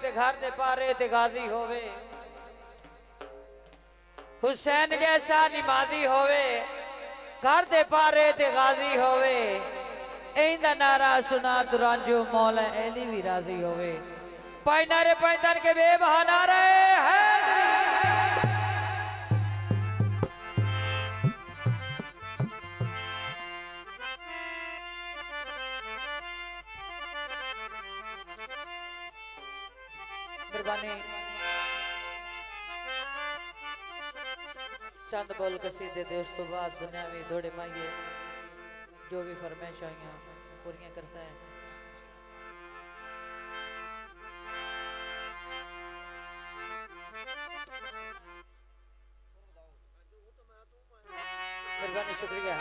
ते घर दे पारे ते गाजी होवे, हुसैन जैसा नमाजी होवे, घर दे पारे ते गाजी होवे। इंदा नारा सुना तुरांजो मौला अली भी राजी होवे। पाई नारे पैदल के बेबहाना रहे हैं। मेहरबानी चंद बोल कसीदे दे उस तो बाद दुनियावी दौड़े माइए जो भी फरमाइश आईया पूरियां कर सकें। मेहरबानी शुक्रिया।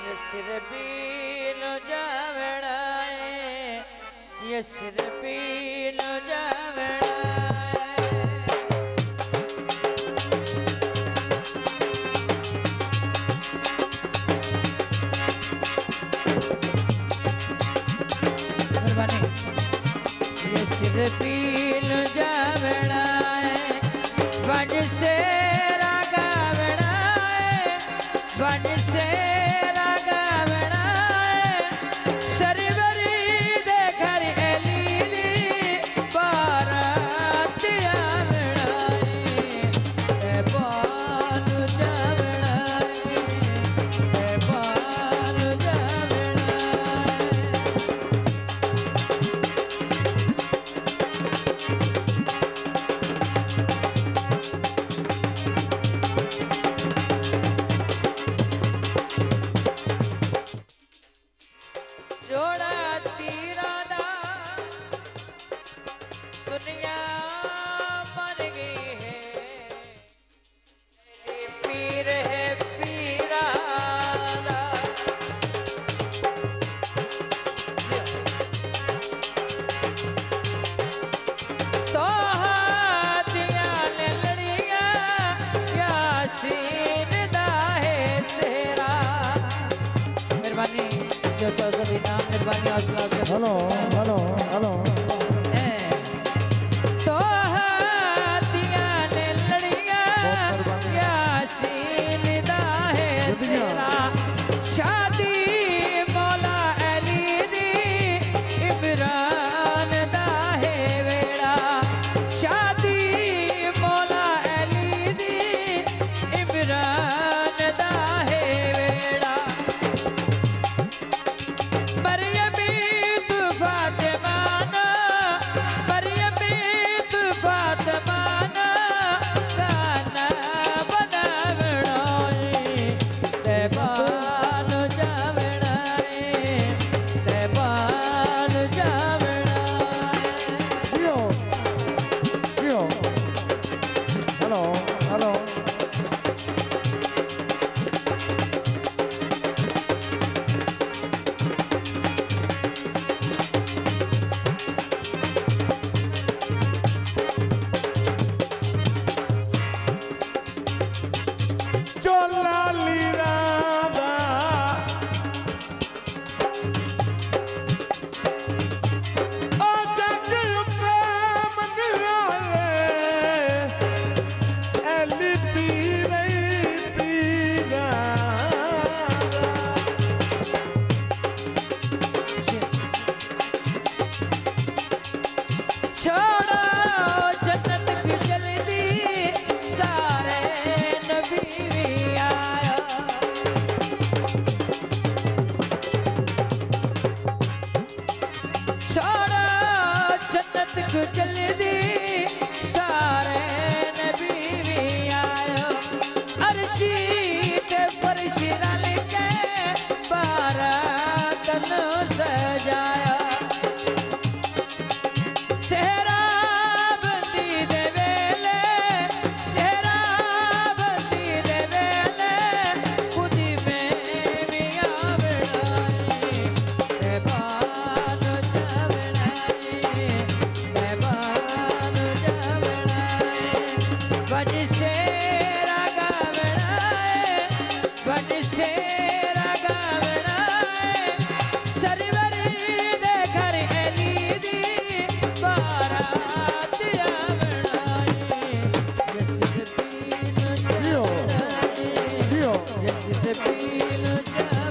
यस्रबील जावड़ा यस्रबील जावड़ा यस्रबील जावड़ा वज से रागावड़ा वज से हेलो हेलो हेलो तो हाथिया ने लड़िया यासीन दा है सेरा शादी मौला अली दी इमरान दा है वेड़ा शादी मौला अली दी इमरान दा है वेड़ा जल्दी सारे नबी भी आयो अर्शी ते फर्श रल के बारात नु सजाया सेहरा बंदी दे वेले सेहरा बंदी दे वेले खुद में भी आवड़ाई ते बान जावड़ाई सरवर दे ते पीन जा